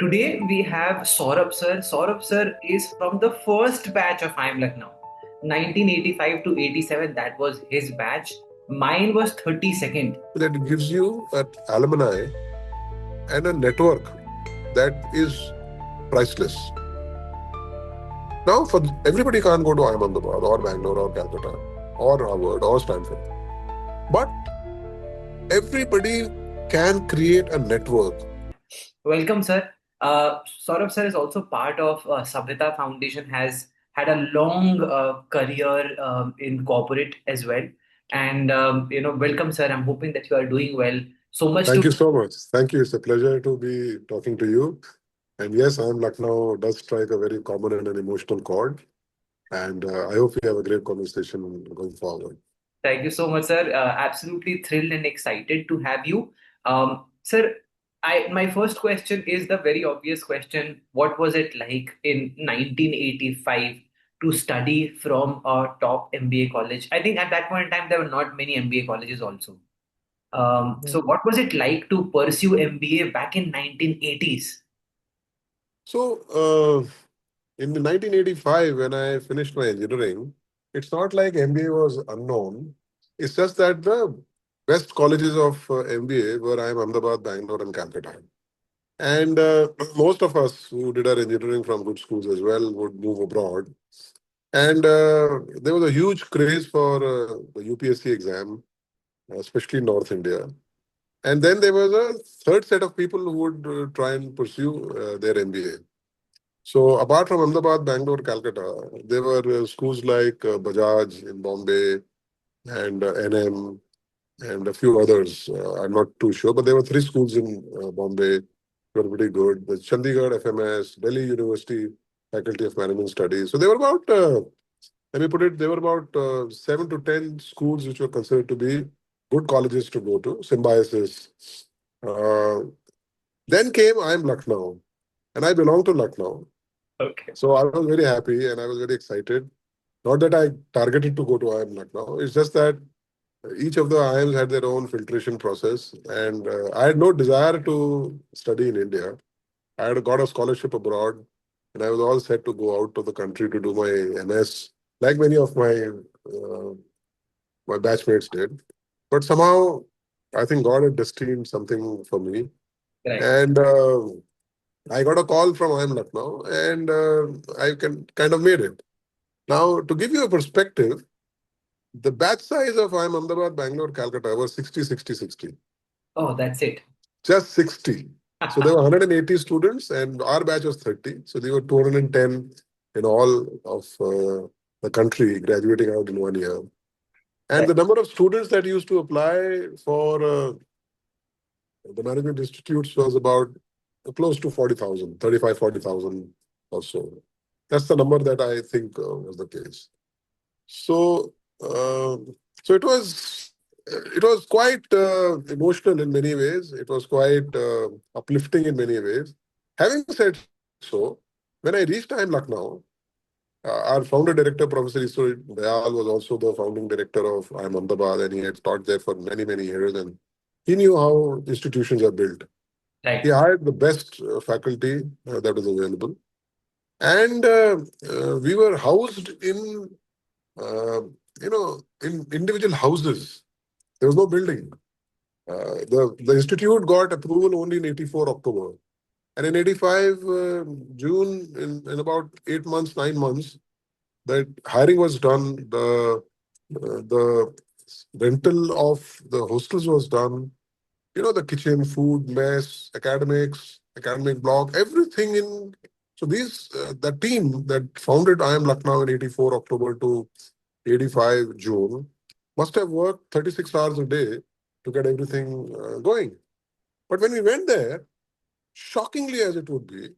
Today we have Saurabh sir. Saurabh sir is from the first batch of IIM Lucknow, 1985 to 87. That was his batch. Mine was 32nd. That gives you an alumni and a network that is priceless. Now, for everybody can't go to IIM Ahmedabad or Bangalore or Calcutta or Harvard or Stanford, but everybody can create a network. Welcome, sir. Saurabh sir is also part of Sabhyata Foundation. Has had a long career in corporate as well. And welcome, sir. I'm hoping that you are doing well. So much Thank to you so much. Thank you. It's a pleasure to be talking to you. And yes, IIM Lucknow does strike a very common and an emotional chord. And I hope we have a great conversation going forward. Thank you so much, sir. Absolutely thrilled and excited to have you. Sir, my first question is the very obvious question. What was it like in 1985 to study from a top MBA college? I think at that point in time, there were not many MBA colleges also. So what was it like to pursue MBA back in 1980s? So, in the 1985, when I finished my engineering, it's not like MBA was unknown. It's just that the best colleges of MBA were IIM Ahmedabad, Bangalore, and Calcutta. And most of us who did our engineering from good schools as well would move abroad. And there was a huge craze for the UPSC exam, especially in North India. And then there was a third set of people who would try and pursue their MBA. So apart from Ahmedabad, Bangalore, Calcutta, there were schools like Bajaj in Bombay and NM and a few others. I'm not too sure, but there were three schools in Bombay that were pretty good. The Chandigarh FMS, Delhi University Faculty of Management Studies. So there were about, let me put it, there were about 7 to 10 schools which were considered to be good colleges to go to, symbiosis. Uh, then came IIM Lucknow, and I belong to Lucknow. Okay. So I was very happy and I was very excited. Not that I targeted to go to IIM Lucknow, it's just that each of the IIMs had their own filtration process, and I had no desire to study in India. I had got a scholarship abroad, and I was all set to go out to the country to do my MS, like many of my batchmates did. But somehow, I think God had destined something for me, Right. and I got a call from IIM Lucknow, and I kind of made it. Now, to give you a perspective, the batch size of IIM Ahmedabad, Bangalore, Calcutta was 60, 60, 60. Oh, that's it. Just 60. So there were 180 students, and our batch was 30. So there were 210 in all of the country graduating out in 1 year. And Right. the number of students that used to apply for the management institutes was about close to 40,000, 35, 40,000 or so. That's the number that I think was the case. So, so it was quite emotional in many ways. It was quite uplifting in many ways. Having said so, when I reached IIM Lucknow, our founder director, Professor Isur Dayal, was also the founding director of IIM Ahmedabad, and he had taught there for many, many years. And he knew how institutions are built. He Right. hired the best faculty that was available. And we were housed in uh, in individual houses. There was no building. The institute got approval only in 84 October. And in 85 June, in about 8 months, 9 months, the hiring was done. The rental of the hostels was done. The kitchen, food, mess, academics, academic block, everything in. So the team that founded IIM Lucknow in 84 October to 85 June must have worked 36 hours a day to get everything going. But when we went there, shockingly as it would be,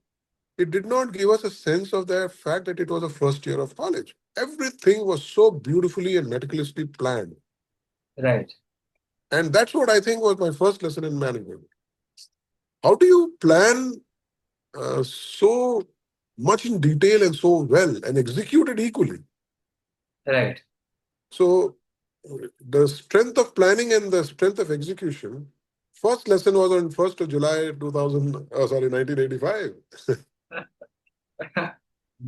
it did not give us a sense of the fact that it was a first year of college. Everything was so beautifully and meticulously planned. Right. And that's what I think was my first lesson in management. How do you plan so much in detail and so well and execute it equally? Right. So the strength of planning and the strength of execution First lesson was on 1st of July 2000, sorry, 1985.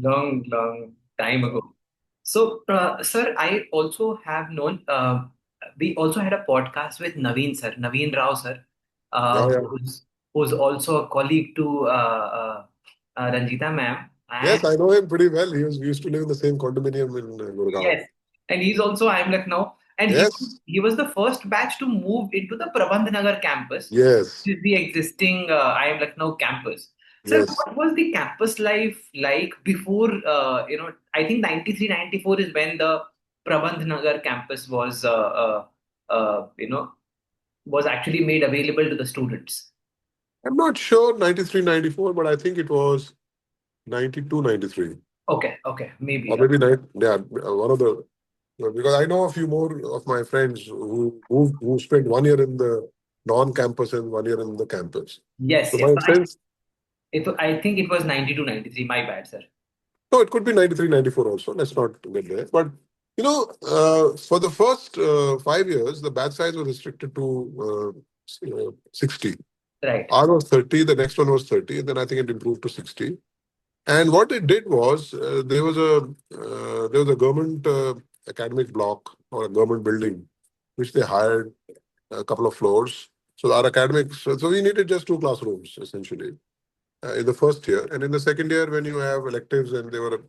Long, long time ago. So, sir, I also have known, we also had a podcast with Naveen, sir, Naveen Rao, sir, Yeah, yeah. who's also a colleague to Ranjita ma'am. And Yes, I know him pretty well. We used to live in the same condominium in Gurgaon. yes, and he's also IIM Lucknow, and Yes, he was the first batch to move into the Prabandh Nagar campus, yes, which is the existing IIM Lucknow campus. Sir, yes. what was the campus life like before? I think 93, 94 is when the Prabandh Nagar campus was actually made available to the students. I'm not sure 93, 94, but I think it was 92, 93. Okay, okay, Or maybe. maybe yeah, one of the, because I know a few more of my friends who spent 1 year in the non-campus and 1 year in the campus. Yes, So yes. my sense, I think it was 92, 93. My bad, sir. no, it could be 93, 94 also. Let's not get there. But, for the first 5 years, the batch size was restricted to 60. Right, R was 30, the next one was 30, and then I think it improved to 60. And what it did was there was a government academic block or a government building which they hired a couple of floors. So our academics, so we needed just two classrooms essentially in the first year, and in the second year when you have electives and they were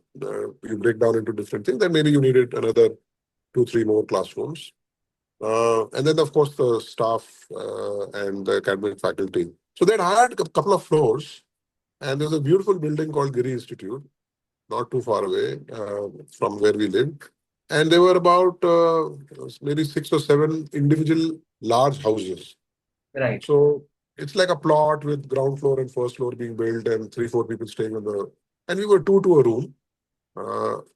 you break down into different things, then maybe you needed another two, three more classrooms, and then of course the staff and the academic faculty. So they'd hired a couple of floors, and there's a beautiful building called Giri Institute, not too far away from where we lived. And there were about maybe six or seven individual large houses. right, So it's like a plot with ground floor and first floor being built and three, four people staying on the. And we were two to a room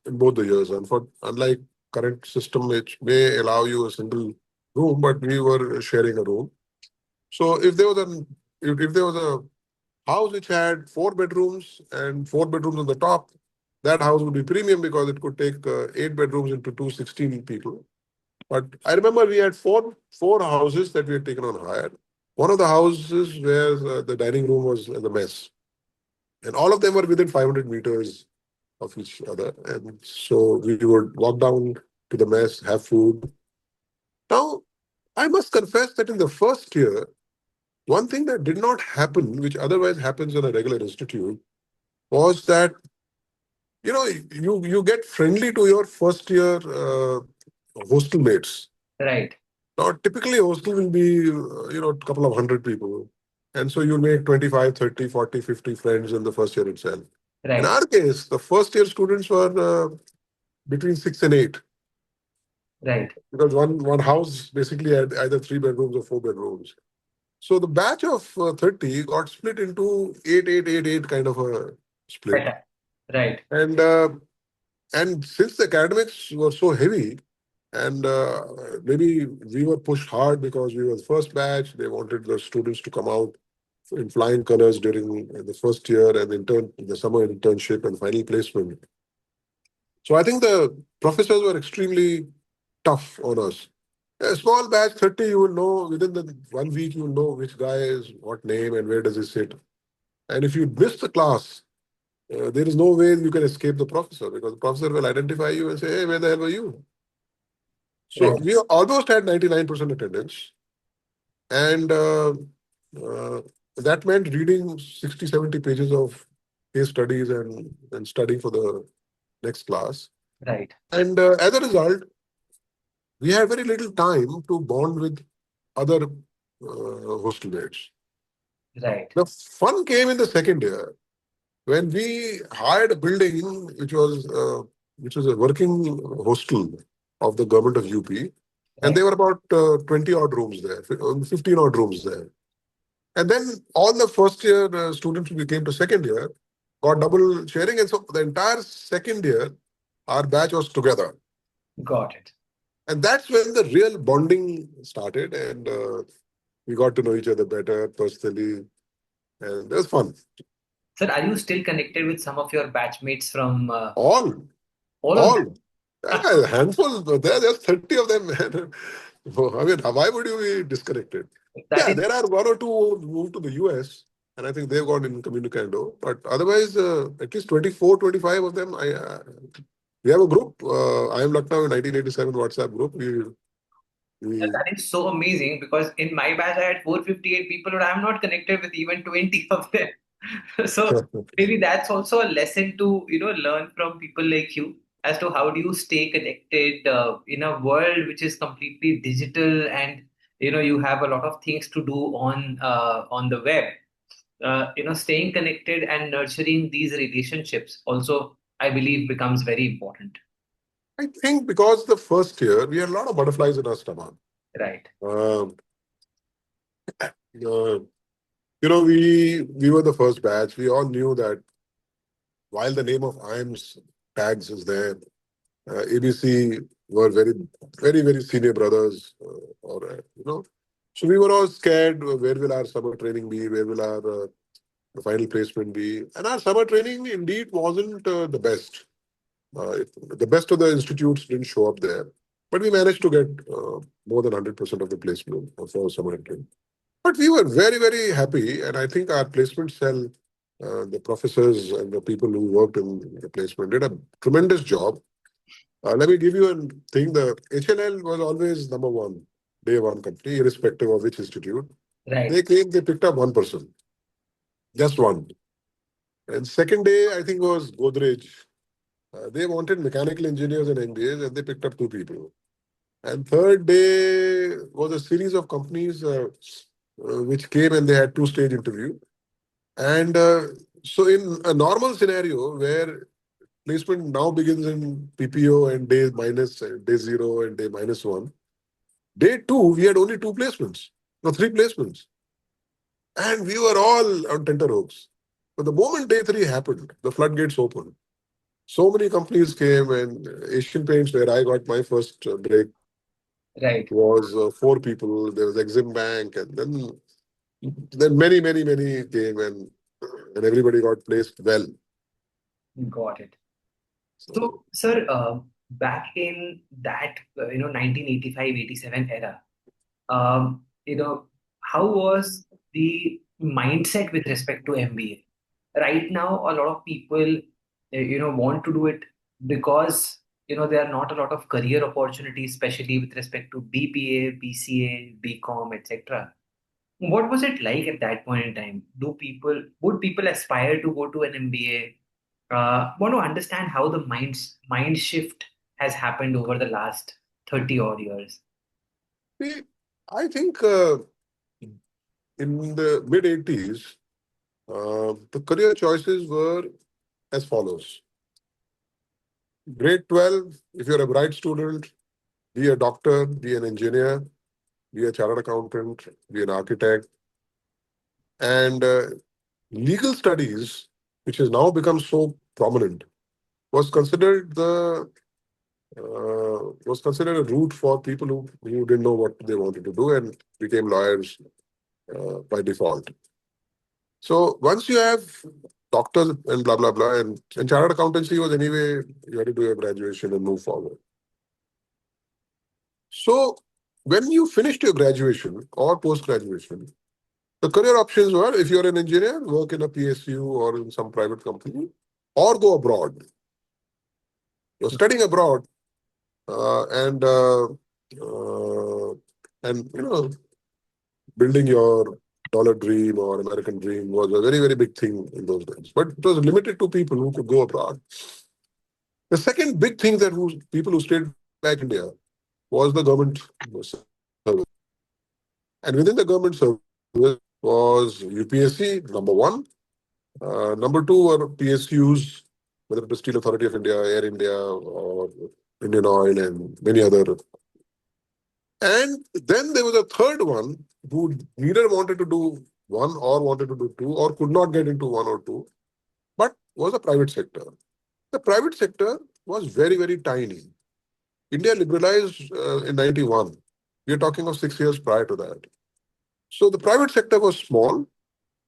in both the years. And for unlike current system, which may allow you a single room, but we were sharing a room. So if there was a house which had four bedrooms and four bedrooms on the top, that house would be premium because it could take eight bedrooms into 216 people. But I remember we had four houses that we had taken on hire. One of the houses where the dining room was the mess, and all of them were within 500 meters of each other. And so we would walk down to the mess, have food. Now, I must confess that in the first year, one thing that did not happen, which otherwise happens in a regular institute, was that you get friendly to your first year hostel mates. right, Now, typically, hostel will be, a couple of hundred people. And so you'll make 25, 30, 40, 50 friends in the first year itself. In right, our case, the first year students were between 6 and 8, right, because one house basically had either three bedrooms or four bedrooms. So the batch of 30 got split into 8, 8, 8, 8 kind of a split. better, right, And since the academics were so heavy, and maybe we were pushed hard because we were the first batch, they wanted the students to come out in flying colors during the first year and the summer internship and final placement. So I think the professors were extremely tough on us. A small batch, 30, you will know within the 1 week, you will know which guy is what name and where does he sit. And if you miss the class, there is no way you can escape the professor, because the professor will identify you and say, hey, where the hell were you? So right, we almost had 99% attendance. And uh, that meant reading 60, 70 pages of case studies and studying for the next class. right, And as a result, we had very little time to bond with other hostel mates. right, The fun came in the second year when we hired a building which was a working hostel of the government of UP, and right. there were about 20 odd rooms there, 15 odd rooms there. And then all the first year students who came to second year got double sharing, and so the entire second year our batch was together, Got it. and that's when the real bonding started, and we got to know each other better personally, and it was fun. Sir, are you still connected with some of your batchmates from All, all of all. them? Yeah, a handful. There's 30 of them, man. I mean, why would you be disconnected? That Yeah, is there are one or two who moved to the US, and I think they've got incommunicado. But otherwise, at least 24, 25 of them. We have a group. I am Lucknow in 1987 WhatsApp group. We that is so amazing because in my batch I had 458 people, but I'm not connected with even 20 of them. So maybe that's also a lesson to learn from people like you as to how do you stay connected in a world which is completely digital, and you have a lot of things to do on the web. Staying connected and nurturing these relationships also, I believe, becomes very important. I think because the first year we had a lot of butterflies in our stomach. Right. Um, uh, we were the first batch. We all knew that while the name of IIM's tags is there, ABC were very, very, very senior brothers, So we were all scared. Where will our summer training be? Where will our final placement be? And our summer training indeed wasn't the best. The best of the institutes didn't show up there, but we managed to get more than 100% of the placement for summer training. But we were very, very happy, and I think our placement cell, the professors and the people who worked in the placement did a tremendous job. Let me give you a thing. The HLL was always number one, day one company, irrespective of which institute. Right. They came, they picked up one person, just one. And second day, I think was Godrej. They wanted mechanical engineers and MBAs, and they picked up two people. And third day was a series of companies which came and they had two-stage interview. And so in a normal scenario where placement now begins in PPO and day minus, day zero and day minus one, day two, we had only two placements, no, three placements. And we were all on tenterhooks. But the moment day three happened, the floodgates opened. So many companies came, and Asian Paints, where I got my first break, Right. was four people. There was Exim Bank, and then many, many, many came, and everybody got placed well. Got it. So, So sir, back in that 1985, 87 era, how was the mindset with respect to MBA? Right now, a lot of people, want to do it because there are not a lot of career opportunities, especially with respect to BBA, BCA, BCom, etc. What was it like at that point in time? Would people aspire to go to an MBA? Want to understand how the mind shift has happened over the last 30 odd years. see, I think in the mid 80s, the career choices were as follows. Grade 12, if you're a bright student, be a doctor, be an engineer, be a chartered accountant, be an architect. And legal studies, which has now become so prominent, was considered a route for people who didn't know what they wanted to do and became lawyers by default. So once you have doctors and blah blah blah, and chartered accountancy was anyway you had to do your graduation and move forward. So when you finished your graduation or post graduation, the career options were if you're an engineer, work in a PSU or in some private company, or go abroad. You're studying abroad, uh, and uh, uh, and building your dollar dream or American dream was a very, very big thing in those days. But it was limited to people who could go abroad. The second big thing that people who stayed back in India was the government service. And within the government service was UPSC, number one. Number two were PSUs, whether it was Steel Authority of India, Air India, or Indian Oil, and many other. And then there was a third one who neither wanted to do one or wanted to do two or could not get into one or two, but was a private sector. The private sector was very, very tiny. India liberalized in 91. We are talking of 6 years prior to that. So the private sector was small,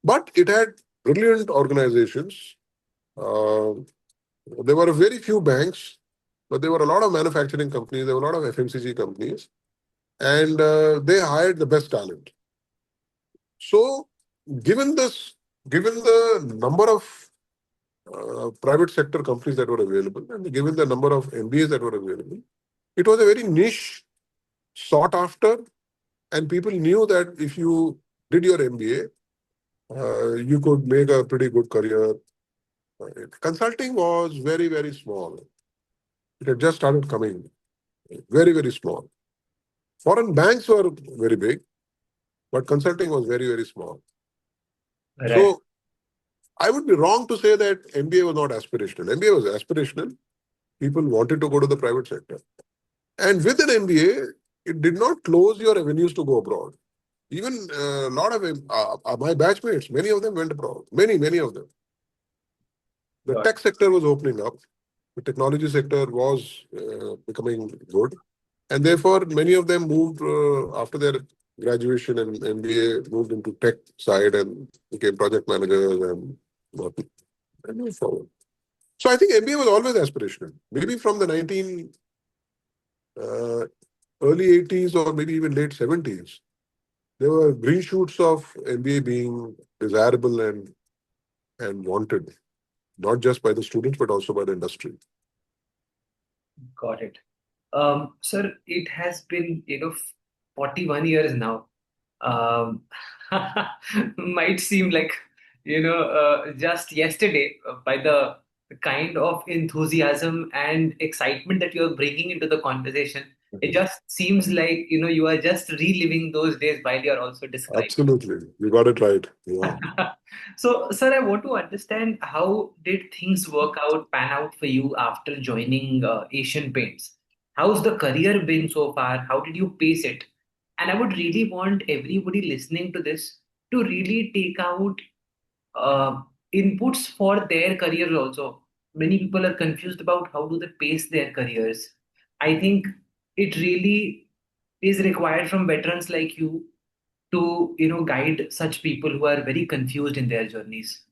but it had brilliant organizations. Uh, there were very few banks, but there were a lot of manufacturing companies, there were a lot of FMCG companies, and they hired the best talent. So, given this, given the number of private sector companies that were available, and given the number of MBAs that were available, it was a very niche, sought after, and people knew that if you did your MBA, you could make a pretty good career. Consulting was very, very small. It had just started coming, very, very small. Foreign banks were very big, but consulting was very, very small. Right. So I would be wrong to say that MBA was not aspirational. MBA was aspirational. People wanted to go to the private sector. And with an MBA, it did not close your avenues to go abroad. Even a lot of my batchmates, many of them went abroad. Many, many of them. The Got tech sector was opening up. The technology sector was becoming good. And therefore, many of them moved after their graduation and MBA, moved into tech side and became project managers and moved forward. So I think MBA was always aspirational. Maybe from the 19 uh, early 80s or maybe even late 70s, there were green shoots of MBA being desirable and wanted, not just by the students but also by the industry. Got it. Sir, it has been, 41 years now. Um, might seem like, just yesterday, by the kind of enthusiasm and excitement that you're bringing into the conversation. It Mhm. just seems like, you are just reliving those days while you're also describing. Absolutely. You got it right. Yeah. So, sir, I want to understand how did things pan out for you after joining Asian Paints? How's the career been so far? How did you pace it? And I would really want everybody listening to this to really take out uh, inputs for their careers also. Many people are confused about how do they pace their careers. I think it really is required from veterans like you to guide such people who are very confused in their journeys.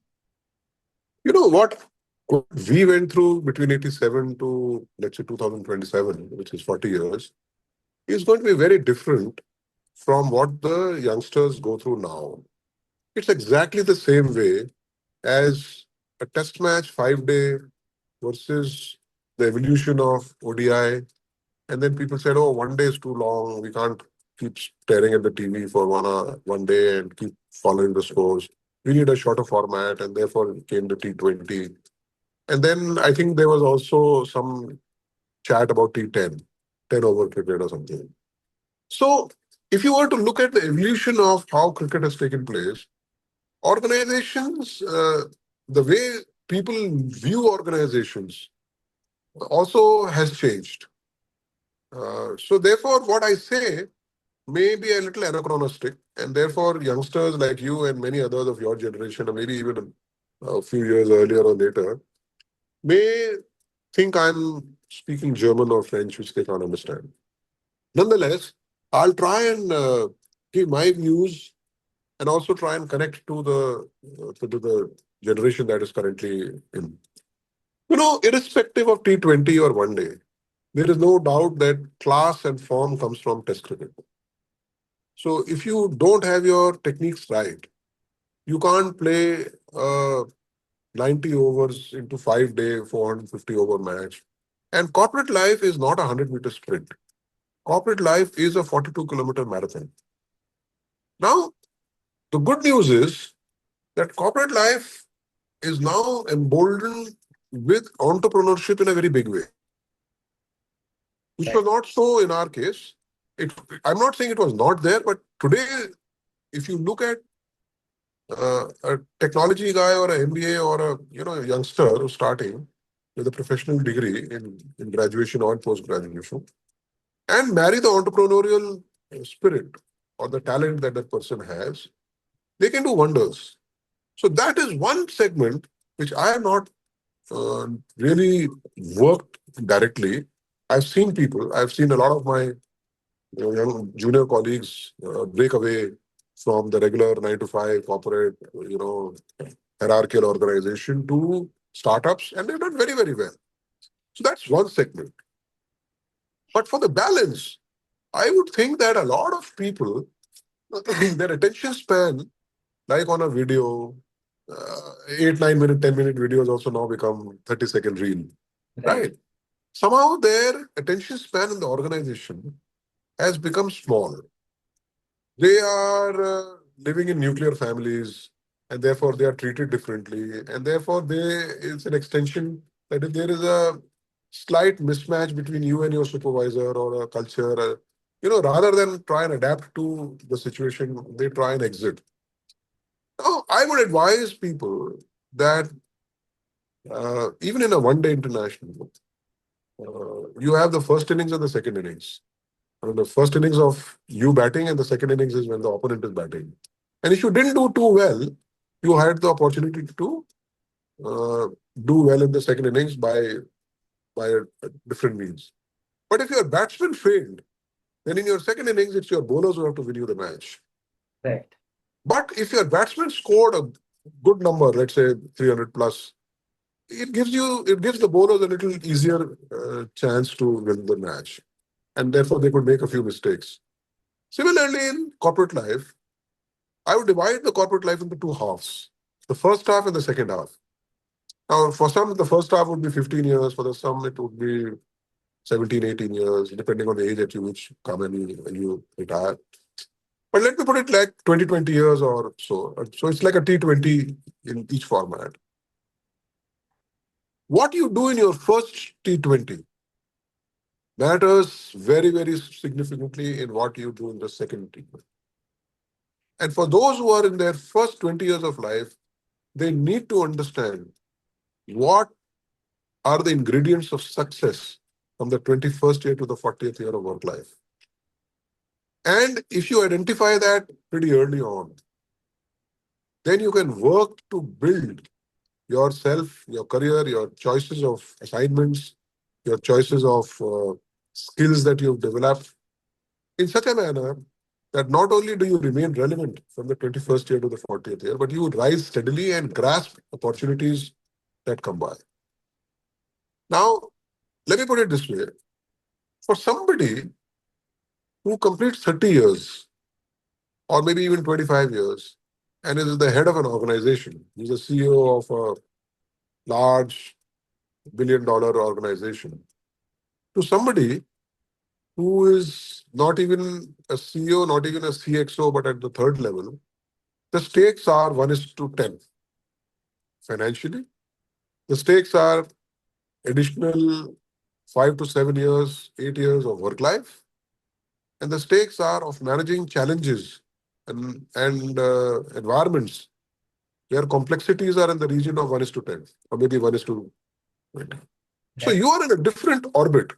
You know what we went through between 87 to, let's say, 2027, which is 40 years, is going to be very different from what the youngsters go through now. It's exactly the same way as a test match 5 day versus the evolution of ODI. And then people said, oh, 1 day is too long. We can't keep staring at the TV for 1 hour, 1 day and keep following the scores. We need a shorter format, and therefore came the T20. And then I think there was also some chat about T10, 10 over cricket or something. So if you were to look at the evolution of how cricket has taken place, organizations, the way people view organizations also has changed. So therefore, what I say may be a little anachronistic, and therefore youngsters like you and many others of your generation, or maybe even a few years earlier or later, may think I'm speaking German or French, which they can't understand. Nonetheless, I'll try and give my views and also try and connect to the generation that is currently in. Irrespective of T20 or 1 day, there is no doubt that class and form comes from Test cricket. So if you don't have your techniques right, you can't play 90 overs into 5 day, 450 over match. And corporate life is not a 100-meter sprint. Corporate life is a 42-kilometer marathon. Now, the good news is that corporate life is now emboldened with entrepreneurship in a very big way, which Right. was not so in our case. It, I'm not saying it was not there, but today, if you look at a technology guy or an MBA or a youngster who's starting with a professional degree in graduation or post graduation, and marry the entrepreneurial spirit or the talent that that person has, they can do wonders. So that is one segment which I have not really worked directly. I've seen people, I've seen a lot of my young junior colleagues break away from the regular 9 to 5 corporate, hierarchical organization to startups, and they've done very, very well. So that's one segment. But for the balance, I would think that a lot of people, their attention span like on a video, 8, 9 minute, 10-minute videos also now become 30-second reel, Right. right? Somehow their attention span in the organization has become small. They are living in nuclear families, and therefore they are treated differently. And therefore, it's an extension that if there is a slight mismatch between you and your supervisor or a culture, rather than try and adapt to the situation, they try and exit. Now, I would advise people that even in a one-day international, you have the first innings and the second innings. I mean, the first innings of you batting and the second innings is when the opponent is batting. And if you didn't do too well, you had the opportunity to uh, do well in the second innings by different means. But if your batsman failed, then in your second innings, it's your bowlers who have to win you the match. Right. But if your batsman scored a good number, let's say 300 plus, it gives the bowlers a little easier chance to win the match. And therefore, they could make a few mistakes. Similarly, in corporate life, I would divide the corporate life into two halves, the first half and the second half. Now, for some, the first half would be 15 years. For the some, it would be 17, 18 years, depending on the age at which come and you retire. But let me put it like 20, 20 years or so. So it's like a T20 in each format. What you do in your first T20 matters very, very significantly in what you do in the second T20. And for those who are in their first 20 years of life, they need to understand what are the ingredients of success from the 21st year to the 40th year of work life. And if you identify that pretty early on, then you can work to build yourself, your career, your choices of assignments, your choices of skills that you've developed in such a manner that not only do you remain relevant from the 21st year to the 40th year, but you rise steadily and grasp opportunities that come by. Now, let me put it this way. For somebody who completes 30 years or maybe even 25 years and is the head of an organization, he's a CEO of a large billion-dollar organization, to somebody who is not even a CEO, not even a CXO, but at the third level, the stakes are 1:10 financially. The stakes are additional 5 to 7 years, 8 years of work life. And the stakes are of managing challenges and environments where complexities are in the region of 1:10 or maybe 1:20. So Right. you are in a different orbit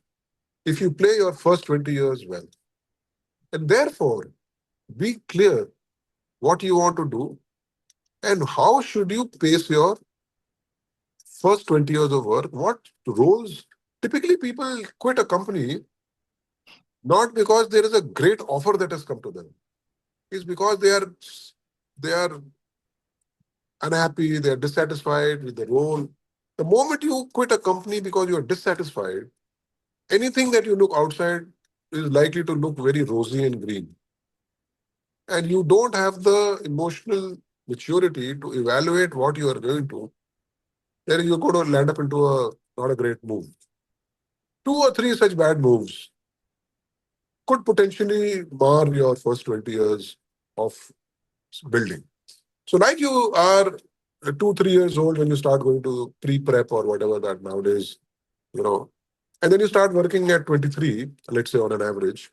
if you play your first 20 years well. And therefore, be clear what you want to do and how should you pace your first 20 years of work. What roles? Typically, people quit a company not because there is a great offer that has come to them. It's because they are unhappy, they're dissatisfied with the role. The moment you quit a company because you're dissatisfied, anything that you look outside is likely to look very rosy and green. And you don't have the emotional maturity to evaluate what you are going to, then you're going to land up into a not a great move. 2 or 3 such bad moves could potentially mar your first 20 years of building. So like you are 2, 3 years old when you start going to pre-prep or whatever that nowadays, you know, and then you start working at 23, let's say on an average,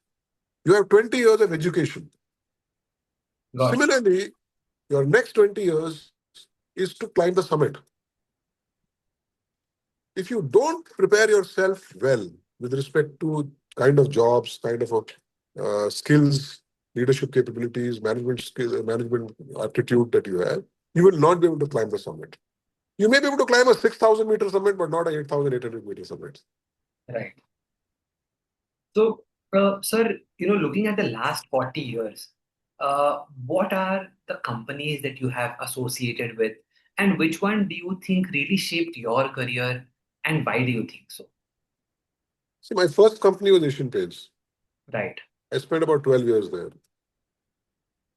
you have 20 years of education. Got it. Similarly, your next 20 years is to climb the summit. If you don't prepare yourself well with respect to kind of jobs, kind of skills, leadership capabilities, management skill, management aptitude that you have, you will not be able to climb the summit. You may be able to climb a 6,000-meter summit, but not a 8,800-meter summit. Right. So, sir, looking at the last 40 years, what are the companies that you have associated with, and which one do you think really shaped your career, and why do you think so? See, my first company was Asian Paints. Right. I spent about 12 years there.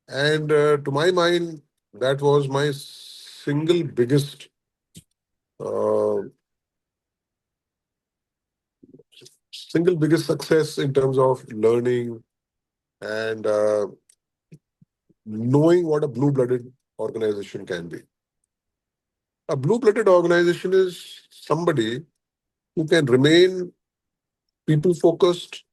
And to my mind, That was my uh, single biggest success in terms of learning and knowing what a blue-blooded organization can be. A blue-blooded organization is somebody who can remain people-focused,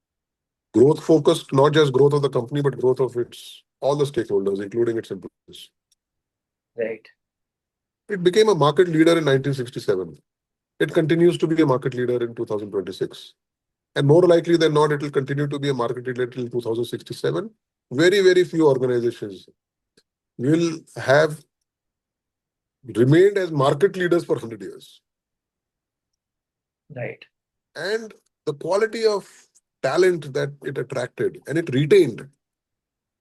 growth-focused, not just growth of the company, but growth of its all the stakeholders, including its employees. Right. It became a market leader in 1967. It continues to be a market leader in 2026. And more likely than not, it will continue to be a market leader till 2067. Very, very few organizations will have remained as market leaders for 100 years. Right. And the quality of talent that it attracted and it retained,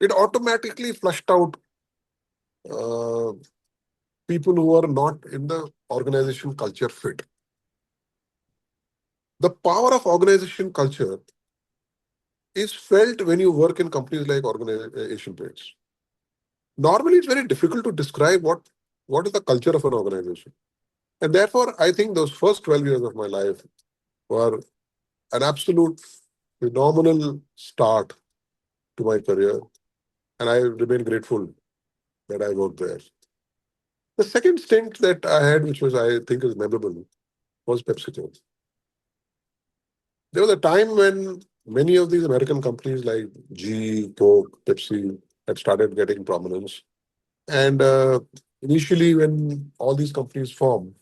it automatically flushed out uh, people who are not in the organization culture fit. The power of organization culture is felt when you work in companies like Asian Paints. Normally, it's very difficult to describe what is the culture of an organization. And therefore, I think those first 12 years of my life were an absolute phenomenal start to my career. And I remain grateful that I worked there. The second stint that I had, which was, I think, is memorable, was PepsiCo. There was a time when many of these American companies like GE, Coke, Pepsi had started getting prominence. And initially, when all these companies formed,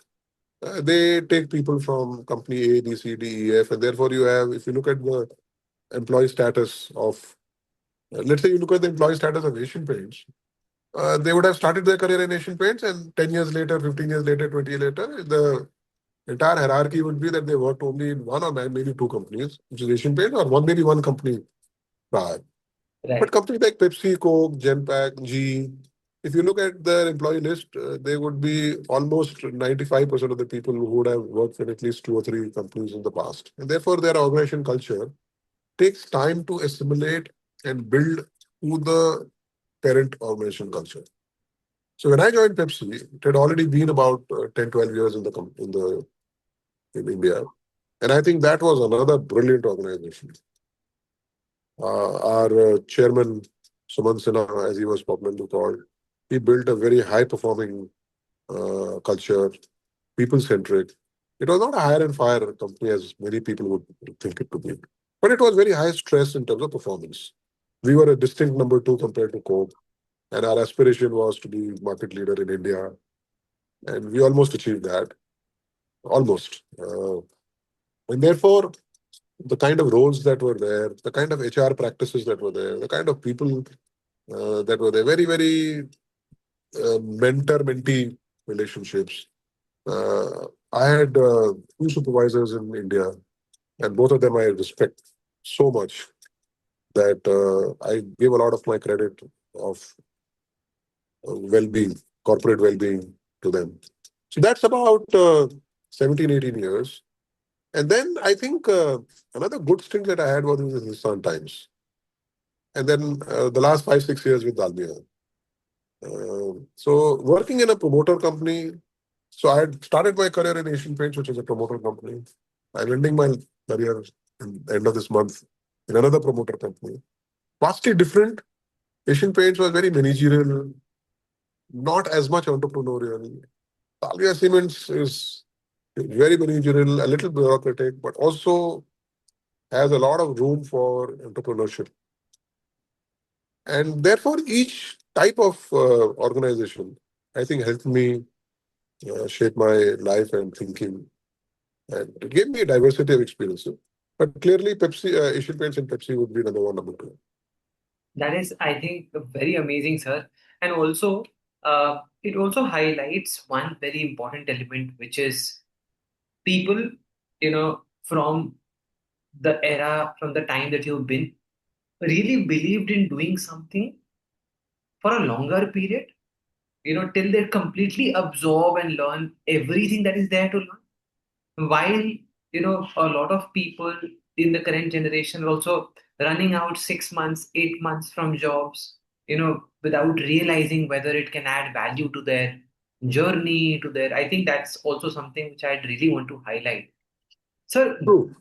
they take people from company A, B, C, D, E, F, and therefore you have, if you look at the employee status of, let's say you look at the employee status of Asian Paints, they would have started their career in Asian Paints, and 10 years later, 15 years later, 20 years later, the entire hierarchy would be that they worked only in one or maybe two companies, which is Asian Paints, or maybe one company prior. But Right. companies like Pepsi, Coke, Genpact, G, if you look at their employee list, they would be almost 95% of the people who would have worked in at least two or three companies in the past. And therefore, their organization culture takes time to assimilate and build to the parent organization culture. So when I joined Pepsi, it had already been about 10, 12 years in India. And I think that was another brilliant organization. Our chairman, Suman Sinha, as he was popularly called, he built a very high-performing culture, people-centric. It was not a hire and fire company as many people would think it to be, but it was very high stress in terms of performance. We were a distinct number two compared to Coke, and our aspiration was to be market leader in India, and we almost achieved that, almost. And therefore, the kind of roles that were there, the kind of HR practices that were there, the kind of people that were there, very, very mentor-mentee relationships. I had two supervisors in India, and both of them I respect so much that I give a lot of my credit of well-being, corporate well-being to them. So that's about 17, 18 years. And then I think another good stint that I had was in the Hindustan Times. And then the last 5, 6 years with Dalmia. So working in a promoter company, so I had started my career in Asian Paints, which is a promoter company. I'm ending my career in the end of this month in another promoter company. Vastly different. Asian Paints was very managerial, not as much entrepreneurial. Talia Cements is very managerial, a little bureaucratic, but also has a lot of room for entrepreneurship. And therefore, each type of organization, I think, helped me shape my life and thinking. And it gave me a diversity of experiences. But clearly, Asian Paints and Pepsi would be number one, number two. That is, I think, very amazing, sir. And also, it also highlights one very important element, which is people, from the era, from the time that you've been, really believed in doing something for a longer period, till they completely absorb and learn everything that is there to learn. While, a lot of people in the current generation are also running out 6 months, 8 months from jobs. without realizing whether it can add value to their journey, to their, I think that's also something which I'd really want to highlight. Sir, True.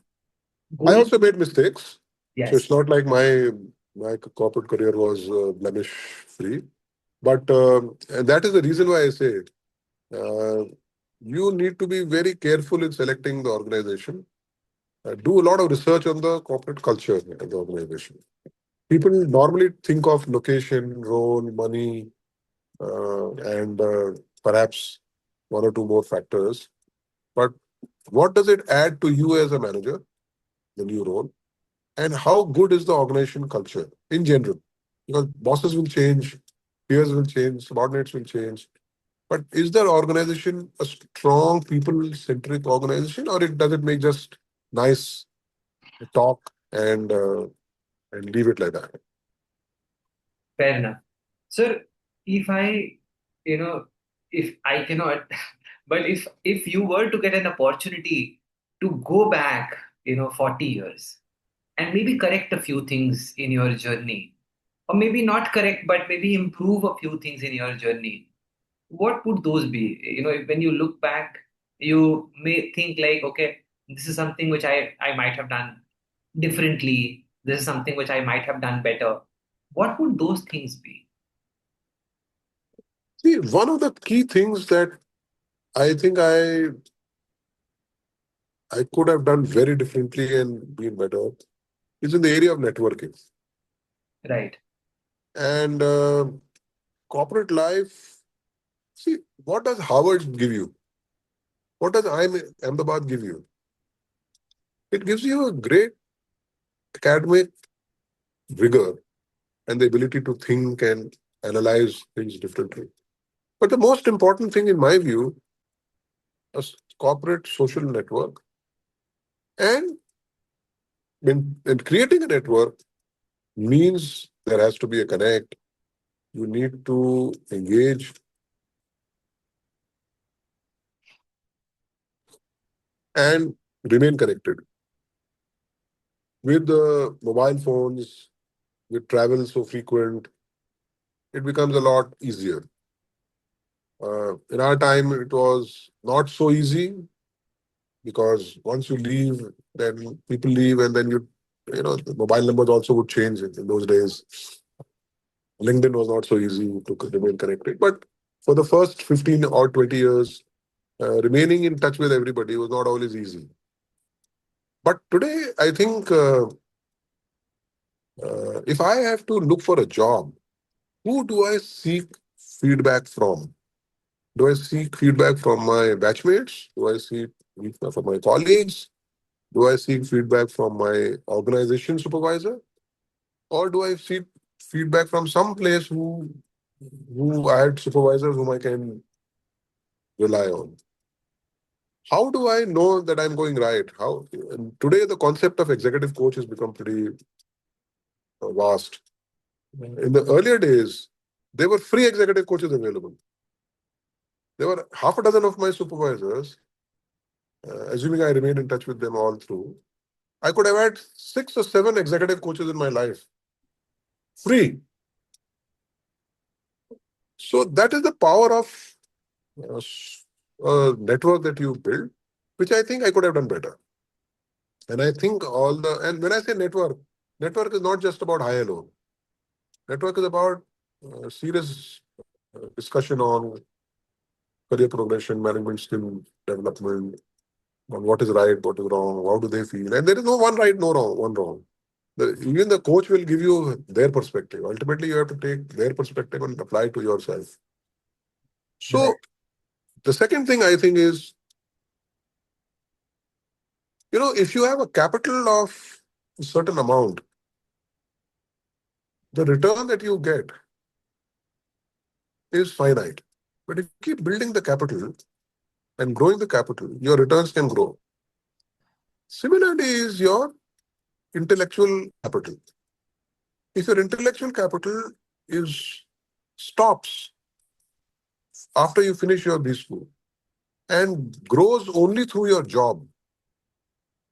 I going, also made mistakes. So yes, it's not like my corporate career was blemish free. But and that is the reason why I say uh, you need to be very careful in selecting the organization. Do a lot of research on the corporate culture of the organization. People normally think of location, role, money, and perhaps one or two more factors. But what does it add to you as a manager, the new role? And how good is the organization culture in general? Because bosses will change, peers will change, subordinates will change. But is their organization a strong people-centric organization, or does it make just nice talk and leave it like that? fair enough. Sir, if I, you know, if I cannot, but if you were to get an opportunity to go back, 40 years and maybe correct a few things in your journey, or maybe not correct, but maybe improve a few things in your journey, what would those be? When you look back, you may think like, okay, this is something which I might have done differently. This is something which I might have done better. What would those things be? See, one of the key things that I think I could have done very differently and been better is in the area of networking. Right. And corporate life, see, what does Harvard give you? What does IIM Ahmedabad give you? It gives you a great academic rigor and the ability to think and analyze things differently. But the most important thing, in my view, is corporate social network. And when creating a network means there has to be a connect. You need to engage and remain connected. With the mobile phones, with travel so frequent, it becomes a lot easier. In our time, it was not so easy because once you leave, then people leave, and then the mobile numbers also would change in those days. LinkedIn was not so easy to remain connected. But for the first 15 or 20 years, remaining in touch with everybody was not always easy. But today, I think if I have to look for a job, who do I seek feedback from? Do I seek feedback from my batchmates? Do I seek feedback from my colleagues? Do I seek feedback from my organization supervisor? Or do I seek feedback from some place who I had supervisors whom I can rely on? How do I know that I'm going right? How and today the concept of executive coach has become pretty vast. In the earlier days, there were free executive coaches available. There were half a dozen of my supervisors, assuming I remained in touch with them all through. I could have had 6 or 7 executive coaches in my life, free. So that is the power of a network that you build, which I think I could have done better. And I think and when I say network is not just about high and low. Network is about serious discussion on career progression, management skill development, on what is right, what is wrong, how do they feel. And there is no one right, no wrong, one wrong. Even the coach will give you their perspective. Ultimately, you have to take their perspective and apply it to yourself. Right. So the second thing I think is, if you have a capital of a certain amount, the return that you get is finite. But if you keep building the capital and growing the capital, your returns can grow. Similarly is your intellectual capital. If your intellectual capital is stops after you finish your B school and grows only through your job,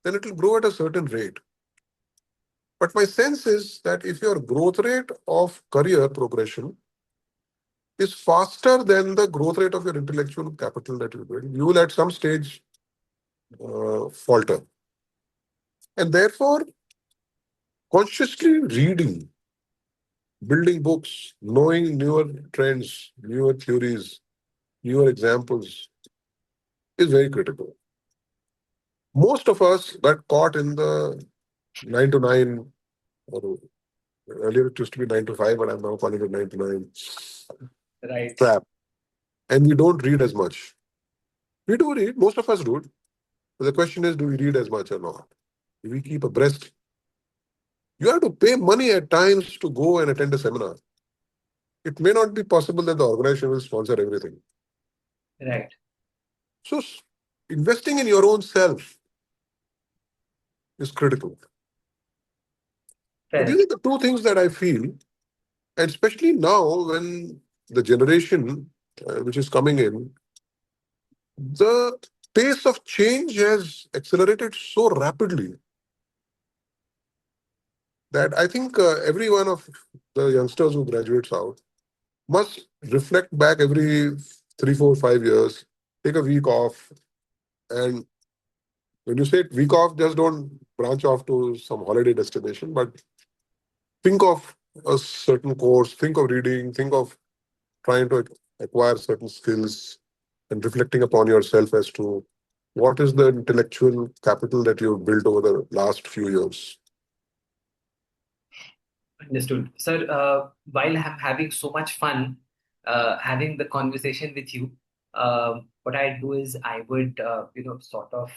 then it will grow at a certain rate. But my sense is that if your growth rate of career progression is faster than the growth rate of your intellectual capital that you build, you will at some stage falter. And therefore, consciously reading, building books, knowing newer trends, newer theories, newer examples is very critical. Most of us got caught in the 9 to 9, or earlier it used to be 9 to 5, but I'm now calling it 9 to 9 Right. trap. And we don't read as much. We do read, most of us do. But the question is, do we read as much or not? Do we keep abreast? You have to pay money at times to go and attend a seminar. It may not be possible that the organization will sponsor everything. Right. So investing in your own self is critical. So Fair these enough. are the two things that I feel, and especially now when the generation which is coming in, the pace of change has accelerated so rapidly that I think every one of the youngsters who graduates out must reflect back every 3, 4, 5 years, take a week off. And when you say week off, just don't branch off to some holiday destination, but think of a certain course, think of reading, think of trying to acquire certain skills and reflecting upon yourself as to what is the intellectual capital that you've built over the last few years. Understood. Sir, while I'm having so much fun having the conversation with you, what I do is I would, sort of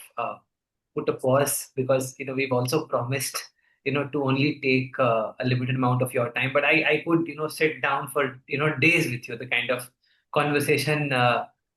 put a pause because, we've also promised, to only take a limited amount of your time. But I could, sit down for, days with you, the kind of conversation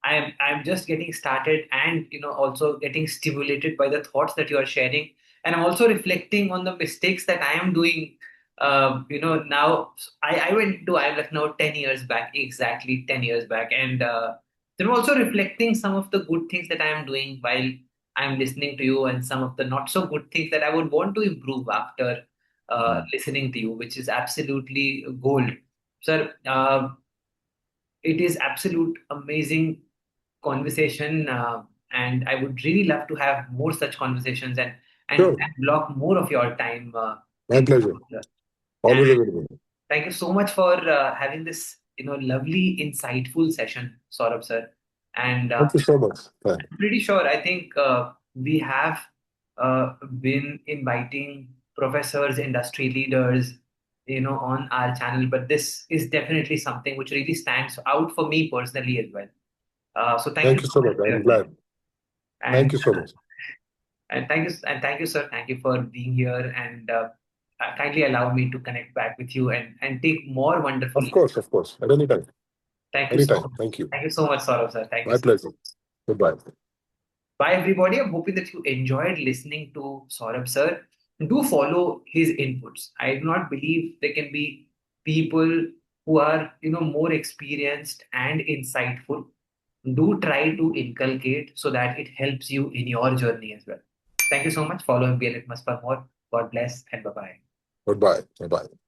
I'm just getting started and, also getting stimulated by the thoughts that you are sharing. And I'm also reflecting on the mistakes that I am doing now I went to IIM Lucknow 10 years back, exactly 10 years back. And then also reflecting some of the good things that I am doing while I'm listening to you and some of the not so good things that I would want to improve after listening to you, which is absolutely gold. Sir, it is absolute amazing conversation. And I would really love to have more such conversations Sure, and block more of your time my in pleasure. future. Always available. Thank you so much for having this, lovely, insightful session, Saurabh sir. And Thank you so much. Bye. I'm pretty sure, I think we have been inviting professors, industry leaders, on our channel, but this is definitely something which really stands out for me personally as well. So thank you Thank you so so much much. for I'm your time. glad. And Thank you so much. thank you, sir. Thank you for being here and kindly allow me to connect back with you and take more wonderful. Of course, of course. At any time. Thank you so Anytime. much. Thank you. Thank you so much, Saurabh sir. Thank you. My pleasure. Goodbye. Bye, everybody. I'm hoping that you enjoyed listening to Saurabh sir. Do follow his inputs. I do not believe there can be people who are, more experienced and insightful. Do try to inculcate so that it helps you in your journey as well. Thank you so much. Follow MBA Litmus for more. God bless and bye bye. Goodbye. Bye bye.